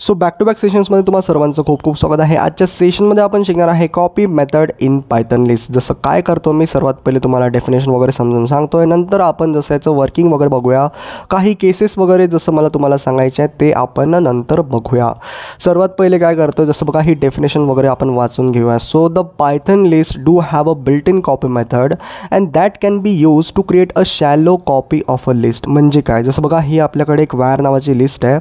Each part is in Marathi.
सो बॅक टू बॅक सेशन्समध्ये तुम्हाला सर्वांचं खूप खूप स्वागत आहे। आजच्या सेशनमध्ये आपण शिकणार आहे copy method in Python list. जसं काय करतो मी सर्वात पहिले तुम्हाला डेफिनेशन वगैरे समजून सांगतोय, नंतर आपण जसं याचं वर्किंग वगैरे बघूया, काही केसेस वगैरे जसं मला तुम्हाला सांगायचे आहे ते आपण नंतर बघूया। सर्वात पहिले काय करतो, जसं बघा ही डेफिनेशन वगैरे आपण वाचून घेऊया। So the Python list do have a built in copy method and that can be use to create a shallow copy of a list. म्हणजे काय, जसं बघा ही आपल्याकडे एक वायर नावाची लिस्ट आहे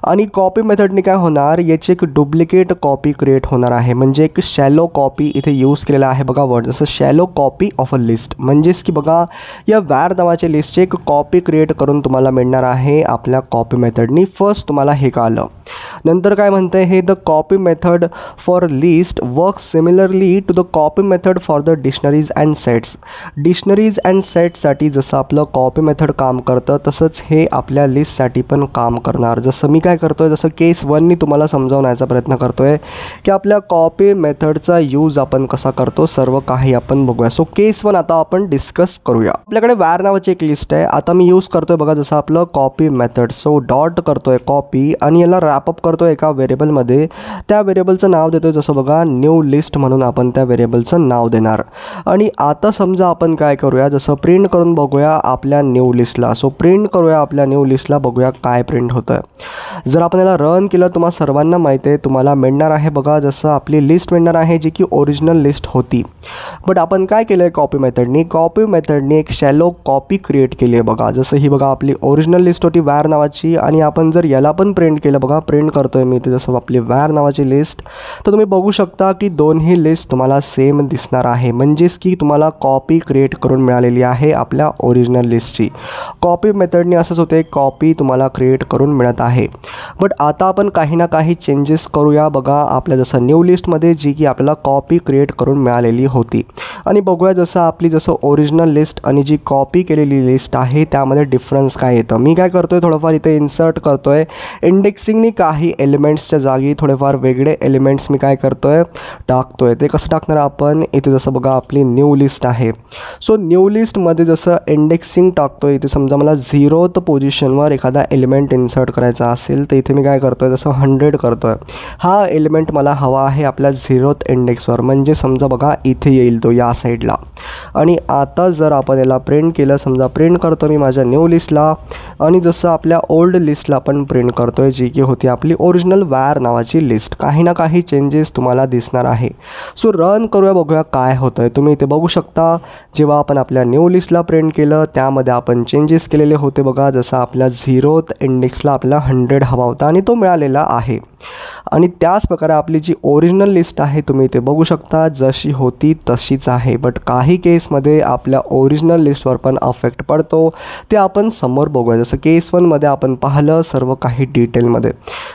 आणि कॉपी मेथडने काय होणार, याची एक डुप्लिकेट कॉपी क्रिएट होणार आहे। म्हणजे एक शॅलो कॉपी इथे यूज केलेला आहे बघा वर्ड, जसं shallow copy of a list. म्हणजेच की बघा या वायर नावाच्या लिस्टची एक कॉपी क्रिएट करून तुम्हाला मिळणार आहे आपल्या कॉपी मेथडनी। फर्स्ट तुम्हाला हे कळलं, नंतर काय म्हणतंय हे, the copy method for list work similarly to the copy method for the dictionaries and sets. Dictionaries and सेट्ससाठी जसं आपलं कॉपी मेथड काम करतं तसंच हे आपल्या लिस्टसाठी पण काम करणार। जसं मी काय करतोय, जसं केस 1नी तुम्हाला समजावण्याचा प्रयत्न करतोय की आपल्या कॉपी मेथडचा यूज आपण कसा करतो, सर्व काही आपण बघूया। सो केस 1 आता आपण डिस्कस करूया। आपल्याकडे वायर नावाची एक लिस्ट आहे, आता मी यूज करतोय बघा जसं आपलं कॉपी मेथड। सो डॉट करतोय कॉपी आणि याला रॅपअप करतो एका व्हेरिएबलमध्ये, त्या व्हेरिएबलचं नाव देतोय जसं बघा न्यू लिस्ट म्हणून आपण त्या व्हेरिएबलचं नाव देणार। आणि आता समजा आपण काय करूया, जसं प्रिंट करून बघूया आपल्या न्यू लिस्टला। सो प्रिंट करूया आपल्या न्यू लिस्टला, बघूया काय प्रिंट होतं आहे। जर आपण याला रन केलं, तुम्हाला सर्वांना माहिती आहे तुम्हाला मिळणार आहे बघा जसं आपली लिस्ट मिळणार आहे जी की ओरिजिनल लिस्ट होती। बट आपण काय केलं आहे कॉपी मेथडनी एक शॅलो कॉपी क्रिएट केली आहे बघा। जसं ही बघा आपली ओरिजिनल लिस्ट होती वायर नावाची, आणि आपण जर याला पण प्रिंट केलं बघा, प्रिंट करतोय मी ते जसं आपली वायर नावाची लिस्ट, तर तुम्ही बघू शकता की दोन्ही लिस्ट तुम्हाला सेम दिसणार आहे। म्हणजेच की तुम्हाला कॉपी क्रिएट करून मिळालेली आहे आपल्या ओरिजिनल लिस्टची। कॉपी मेथडने असंच होते, कॉपी तुम्हाला क्रिएट करून मिळत आहे। बट आता आपण काही ना काही चेंजेस करूया बघा आपल्या जसं न्यू लिस्टमध्ये जी की आपल्याला कॉपी क्रिएट करून मिळालेली होती, आणि बघूया जसं आपली जसं ओरिजिनल लिस्ट आणि जी कॉपी केलेली लिस्ट आहे त्यामध्ये डिफरन्स काय येतं। मी काय करतोय, थोडंफार इथे इन्सर्ट करतोय इंडेक्सिंगनी, काही एलिमेंट्सच्या जागी थोडेफार वेगळे एलिमेंट्स मी काय करतोय टाकतोय। ते कसं टाकणार आपण, इथे जसं बघा आपली न्यू लिस्ट आहे। सो न्यू लिस्टमध्ये जसं इंडेक्सिंग टाकतोय, इथे समजा मला 0th पोझिशनवर एखादा एलिमेंट इन्सर्ट करायचा असेल तर इथे मी काय करतोय, जसं 100 करतोय। हा एलिमेंट मला हवा आहे आपल्या 0th इंडेक्सवर, म्हणजे समजा बघा इथे येईल तो या साईडला। आणि आता जर आपण याला प्रिंट केलं, समजा प्रिंट करतो मी माझ्या न्यू लिस्टला, आणि जसं आपल्या ओल्ड लिस्टला पण प्रिंट करतोय जी की होती आपली ओरिजिनल वायर नावाची लिस्ट, काही ना काही चेंजेस तुम्हाला दिसणार आहे। सो रन करूया, बघूया काय होतंय। तुम्ही इथे बघू शकता जेव्हा आपण आपल्या न्यू लिस्टला प्रिंट केलं त्यामध्ये आपण चेंजेस केलेले होते बघा। जसं आपल्या 0th इंडेक्सला आपला 100 हवा होता आणि तो मिळालेला आहे। आणि त्याच प्रकारे आपली जी ओरिजिनल लिस्ट आहे तुम्ही इथे बघू शकता जशी होती तशीच आहे। बट काही केसमध्ये आपल्या ओरिजिनल लिस्टवर पण अफेक्ट पडतो, ते आपण समोर बघूया। जसं केस 1मध्ये आपण पाहिलं सर्व काही डिटेलमध्ये,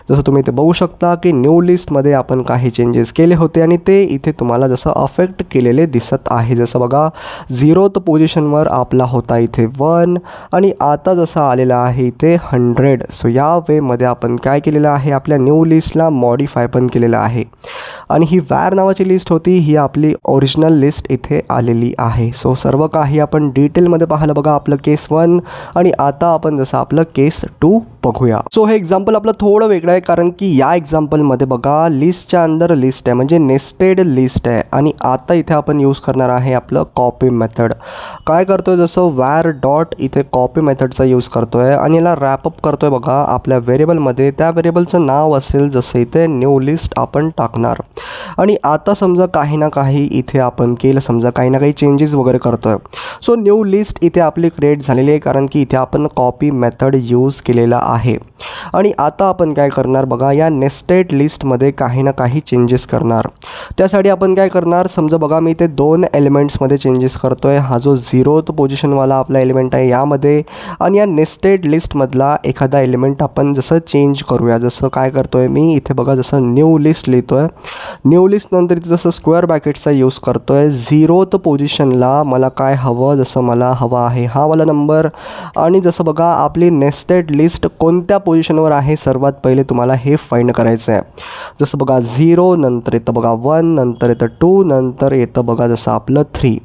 जसं तुम्ही इथे बघू शकता की न्यू लिस्टमध्ये आपण काही चेंजेस केले होते आणि ते इथे तुम्हाला जसं अफेक्ट केलेले दिसत आहे। जसं बघा 0th पोझिशनवर आपला होता इथे 1 आणि आता जसं आलेला आहे इथे 100। सो या वेमध्ये आपण काय केलेलं आहे, आपल्या न्यू लिस्टला मॉडिफाय पण केलेलं आहे, आणि ही वायर नावाची लिस्ट होती, ही आपली ओरिजिनल लिस्ट इथे आलेली आहे। सो सर्व काही आपण डिटेलमध्ये पाहिलं बघा आपलं केस 1, आणि आता आपण जसं आपलं केस 2 बघूया। सो हे एक्झाम्पल आपलं थोडं वेगळं आहे, कारण की या एक्झाम्पलमध्ये बघा लिस्टच्या अंदर लिस्ट आहे, म्हणजे नेस्टेड लिस्ट आहे, आणि आता इथे आपण यूज करणार आहे आपलं कॉपी मेथड। काय करतोय, जसं वायर डॉट इथे कॉपी मेथडचा यूज करतोय आणि याला रॅपअप करतोय बघा आपल्या व्हेरिएबलमध्ये। त्या व्हेरिएबलचं नाव असेल जसं इथे न्यू लिस्ट आपण टाकणार। आणि आता समजा काही ना काही इथे आपण केलं, समजा काही ना काही चेंजेस वगैरे करतोय। सो न्यू लिस्ट इथे आपली क्रिएट झालेली आहे, कारण की इथे आपण कॉपी मेथड यूज केलेला आहे। आणि आता आपण काय करणार बघा, या नेस्टेड लिस्टमध्ये काही ना काही चेंजेस करणार। त्यासाठी आपण काय करणार, समजा बघा मी इथे 2 एलिमेंट्समध्ये चेंजेस करतोय। हा जो 0th पोझिशनवाला आपला एलिमेंट आहे यामध्ये, आणि या नेस्टेड लिस्टमधला एखादा एलिमेंट आपण जसं चेंज करूया। जसं काय करतोय मी इथे बघा, जसं न्यू लिस्ट लिहितोय, न्यू लिस्ट नंतर इथे जसं स्क्वेअर ब्रॅकेटचा यूज करतोय। 0th पोझिशनला मला काय हवं, जसं मला हवा आहे हा वाला नंबर, आणि जसं बघा आपली नेस्टेड लिस्ट कोणत्या पोझिशनवर आहे सर्वात पहिले तुम्हाला हे फाइंड करायचं आहे। जसं बघा 0 नंतर येतं बघा 1, नंतर येतं 2, नंतर येतं बघा जसं आपलं 3।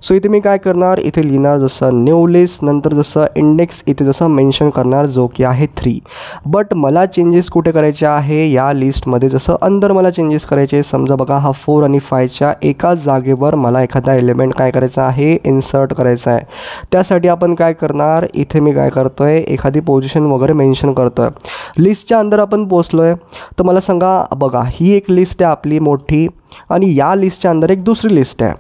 सो इथे मी काय करणार, इथे लिहिणार जसं न्यू लिस्ट, नंतर जसं इंडेक्स इथे जसं मेन्शन करणार जो की आहे 3. बट मला चेंजेस कुठे करायचे आहे, या लिस्टमध्ये जसं अंदर मला चेंजेस करायचे. समजा बघा हा 4 आणि 5च्या एकाच जागेवर मला एखादा एलिमेंट काय करायचा आहे, इन्सर्ट करायचा आहे. त्यासाठी आपण काय करणार, इथे मी काय करतो आहे, एखादी पोझिशन वगैरे मेन्शन करतो आहे. लिस्टच्या अंदर आपण पोचलो आहे. तर मला सांगा बघा ही एक लिस्ट आहे आपली मोठी आणि या लिस्टच्या अंदर एक दुसरी लिस्ट आहे.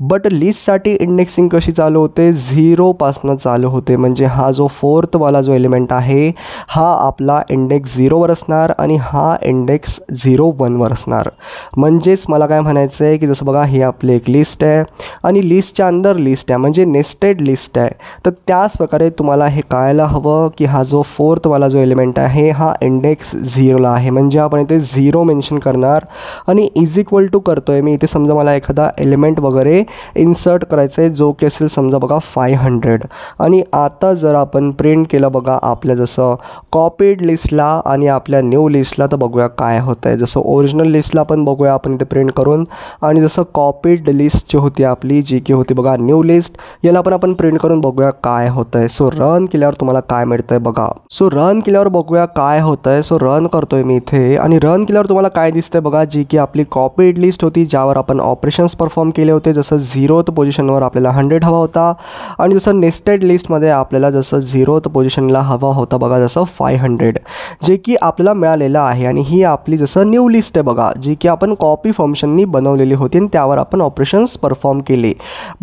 बट लिस्टसाठी इंडेक्सिंग कशी चालू होते, 0पासनं चालू होते. म्हणजे हा जो 4थवाला जो एलिमेंट आहे हा आपला इंडेक्स 0वर असणार आणि हा इंडेक्स 01वर असणार. म्हणजेच मला काय म्हणायचं आहे की जसं बघा ही आपली एक लिस्ट आहे आणि लिस्टच्या अंदर लिस्ट आहे म्हणजे नेस्टेड लिस्ट आहे. तर त्याच प्रकारे तुम्हाला हे कळायला हवं की हा जो 4थवाला जो एलिमेंट आहे हा इंडेक्स 0ला आहे. म्हणजे आपण इथे 0 मेन्शन करणार आणि इज इक्वल टू करतो आहे मी. इथे समजा मला एखादा एलिमेंट वगैरे इन्सर्ट करायचं आहे जो की असेल समजा बघा 500. आणि आता जर आपण प्रिंट केलं बघा आपल्या जसं कॉपीड लिस्टला आणि आपल्या न्यू लिस्टला, तर बघूया काय होतं आहे. जसं ओरिजिनल लिस्टला आपण बघूया आपण इथे प्रिंट करून, आणि जसं कॉपीड लिस्ट जी होती आपली जी की होती बघा न्यू लिस्ट, याला पण आपण प्रिंट करून बघूया काय होतं आहे. सो रन केल्यावर तुम्हाला काय मिळतं आहे बघा. सो रन केल्यावर बघूया काय होतं आहे. सो रन करतो आहे मी इथे आणि रन केल्यावर तुम्हाला काय दिसतं आहे बघा, जी की आपली कॉपीड लिस्ट होती ज्यावर आपण ऑपरेशन्स परफॉर्म केले होते. जसं 0th पोझिशनवर आपल्याला 100 हवा होता आणि जसं नेस्टेड लिस्टमध्ये आपल्याला जसं 0th पोझिशनला हवा होता बघा जसं 500, जे की आपल्याला मिळालेलं आहे. आणि ही आपली जसं न्यू लिस्ट आहे बघा जी की आपण कॉपी फंक्शननी बनवलेली होती आणि त्यावर आपण ऑपरेशन्स परफॉर्म केले.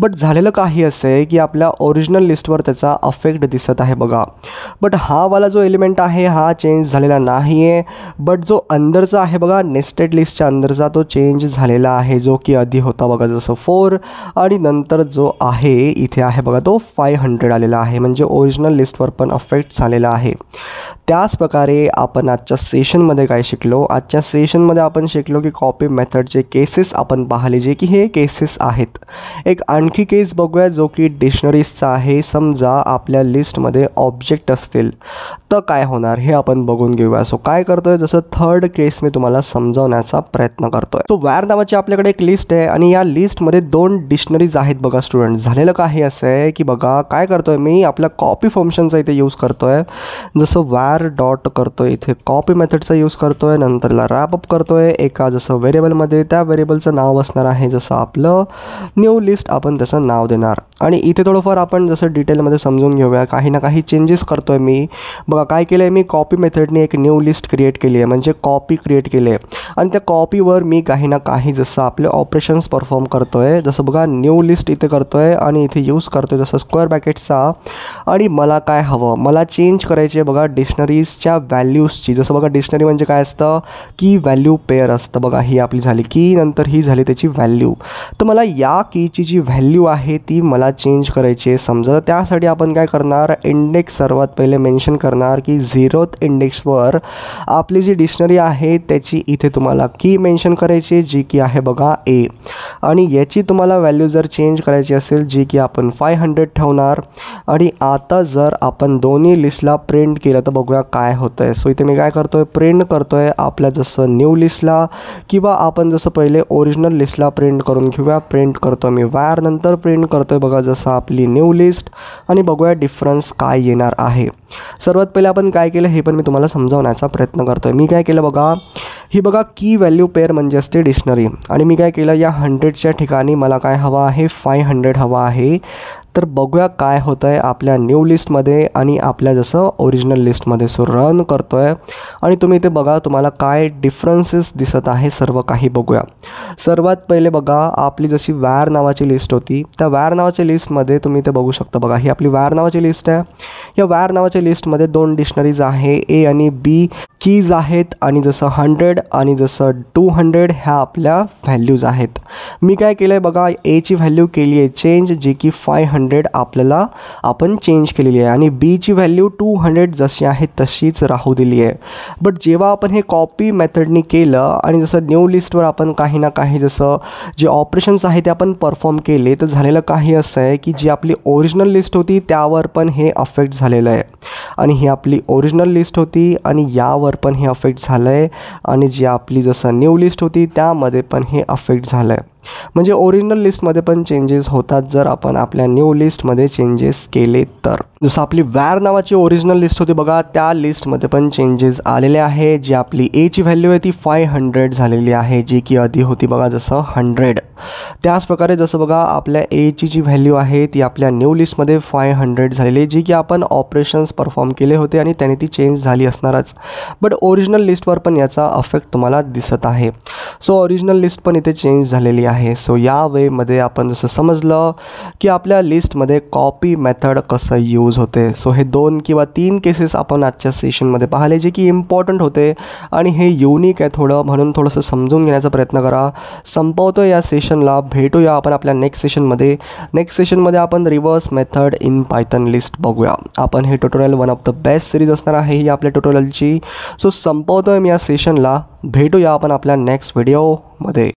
बट झालेलं काही असं आहे की आपल्या ओरिजिनल लिस्टवर त्याचा अफेक्ट दिसत आहे बघा. बट हा वाला जो एलिमेंट आहे हा चेंज झालेला नाही आहे. बट जो अंदरचा आहे बघा नेस्टेड लिस्टच्या अंदरचा तो चेंज झालेला आहे जो की आधी होता बघा जसं 4 आणि नंतर जो आहे इथे आहे बघा तो 500 आलेला आहे. म्हणजे ओरिजिनल लिस्टवर पण अफेक्ट झालेला आहे. त्याच प्रकारे आपण आजच्या सेशनमध्ये काय शिकलो, आजच्या सेशनमध्ये आपण शिकलो की कॉपी मेथडचे केसेस आपण पाहिले जे की हे केसेस आहेत. एक आणखी केस बघूया जो की डिक्शनरीजचा आहे. समजा आपल्या लिस्टमध्ये ऑब्जेक्ट असतील तर काय होणार हे आपण बघून घेऊया. सो काय करतोय, जसं थर्ड केस मी तुम्हाला समजावण्याचा प्रयत्न करतोय. तो वॅर नावाची आपल्याकडे एक लिस्ट आहे आणि या लिस्टमध्ये 2 डिक्शनरीज आहेत बघा स्टुडंट. झालेलं काही असं आहे की बघा काय करतोय मी आपल्या कॉपी फंक्शनचा इथे यूज करतोय. जसं वॅर डॉट करतोय इथे कॉपी मेथडचा यूज करतोय, नंतरला रॅपअप करतोय एका जसं व्हेरिएबलमध्ये. त्या व्हेरिएबलचं नाव असणार आहे जसं आपलं न्यू लिस्ट, आपण त्याचं नाव देणार. आणि इथे थोडंफार आपण जसं डिटेलमध्ये समजून घेऊया. काही ना काही चेंजेस करतोय मी. बघा काय केलं आहे मी, कॉपी मेथडने एक न्यू लिस्ट क्रिएट केली आहे म्हणजे कॉपी क्रिएट केली आहे आणि त्या कॉपीवर मी काही ना काही जसं आपले ऑपरेशन्स परफॉर्म करतोय. जसं बघा न्यू लिस्ट इथे करतोय आणि इथे यूज करतोय जसं स्क्वेअर ब्रॅकेटचा. आणि मला काय हवं, मला चेंज करायचे बघा डिक्शनरीजच्या व्हॅल्यूजची. जसं बघा डिक्शनरी म्हणजे काय असतं की व्हॅल्यू पेअर असतं बघा. ही आपली झाली की, नंतर ही झाली त्याची व्हॅल्यू. तर मला या कीची जी व्हॅल्यू आहे ती मला चेंज करायची आहे. समजा त्यासाठी आपण काय करणार, इंडेक्स सर्वात पहिले मेन्शन करणार की 0th इंडेक्सवर आपली जी डिक्शनरी आहे त्याची इथे तुम्हाला की मेन्शन करायची जी की आहे बघा A. आणि याची तुम्हाला व्हॅल्यू जर चेंज करायची असेल जी की आपण 500 ठेवणार. आणि आता जर आपण दोन्ही लिस्टला प्रिंट केलं तर बघूया काय होतं आहे. सो इथे मी काय करतोय, प्रिंट करतोय आपल्या जसं न्यू लिस्टला किंवा आपण जसं पहिले ओरिजिनल लिस्टला प्रिंट करून घेऊया. प्रिंट करतो मी वॅर, नंतर प्रिंट करतोय बघा जसं आपली न्यू लिस्ट आणि बघूया डिफरन्स काय येणार आहे. सर्वात पहिले आपण काय केलं हे पण मी तुम्हाला समजावण्याचा प्रयत्न करतोय. मी काय केलं बघा, ही बघा की व्हॅल्यू पेअर म्हणजे असते डिक्शनरी. आणि मी काय केलं, या 100च्या ठिकाणी मला काय हवं आहे, 500 हवा आहे. तर बघूया काय होतं आहे आपल्या न्यू लिस्टमध्ये आणि आपल्या जसं ओरिजिनल लिस्टमध्ये. सो रन करतो आहे आणि तुम्ही इथे बघा तुम्हाला काय डिफरन्सेस दिसत आहे सर्व काही बघूया. सर्वात पहिले बघा आपली जशी वॅर नावाची लिस्ट होती त्या वॅर नावाच्या लिस्टमध्ये तुम्ही इथे बघू शकता बघा ही आपली वॅर नावाची लिस्ट आहे. या वॅर नावाच्या लिस्टमध्ये 2 डिक्शनरीज आहे A आणि B कीज आहेत आणि जसं 100 आणि जसं 200 ह्या आपल्या व्हॅल्यूज आहेत. मी काय केलं आहे बघा, Aची व्हॅल्यू केली आहे चेंज जी की 500 आपल्याला आपण चेंज केलेली आहे आणि Bची व्हॅल्यू 200 जशी आहे तशीच राहू दिली आहे. बट जेव्हा आपण हे कॉपी मेथडनी केलं आणि जसं न्यू लिस्टवर आपण काही ना काही जसं जे ऑपरेशन्स आहे ते आपण परफॉर्म केले तर झालेलं काही असं आहे की जी आपली ओरिजिनल लिस्ट होती त्यावर पण हे अफेक्ट झालेलं आहे आणि ही आपली ओरिजिनल लिस्ट होती आणि यावर पण हे अफेक्ट झालं आहे आणि जी आपली जसं न्यू लिस्ट होती त्यामध्ये पण हे अफेक्ट झालं आहे. म्हणजे ओरिजिनल लिस्टमध्ये पण चेंजेस होतात जर आपण आपल्या न्यू लिस्टमध्ये चेंजेस केले तर. जसं आपली वॅर नावाची ओरिजिनल लिस्ट होती बघा, त्या लिस्टमध्ये पण चेंजेस आलेले आहे. जी आपली एची व्हॅल्यू आहे ती 500 झालेली आहे, जी की आधी होती बघा जसं 100. त्याचप्रकारे जसं बघा आपल्या एची जी व्हॅल्यू आहे ती आपल्या न्यू लिस्टमध्ये 500 झालेली आहे, जी की आपण ऑपरेशन्स परफॉर्म केले होते आणि त्याने ती चेंज झाली असणारच. बट ओरिजिनल लिस्टवर पण याचा अफेक्ट तुम्हाला दिसत आहे. सो ओरिजिनल लिस्ट पण इथे चेंज झालेली आहे. सो या वेमध्ये आपण जसं समजलं की आपल्या लिस्टमध्ये कॉपी मेथड कसं यूज होते. सो हे 2 किंवा 3 केसेस आपण आजच्या सेशनमध्ये पाहिले, जे की इम्पॉर्टंट होते आणि हे युनिक आहे थोडं, म्हणून थोडंसं समजून घेण्याचा प्रयत्न करा. संपवतो या सेशनला, भेटूया आपण आपल्या नेक्स्ट सेशनमध्ये. नेक्स्ट सेशनमध्ये आपण reverse method in Python list बघूया. आपण हे tutorial one of the best series असणार आहे ही आपल्या ट्युटोरियलची. सो संपवतोय मी या सेशनला, भेटूया आपण आपल्या नेक्स्ट व्हिडिओमध्ये.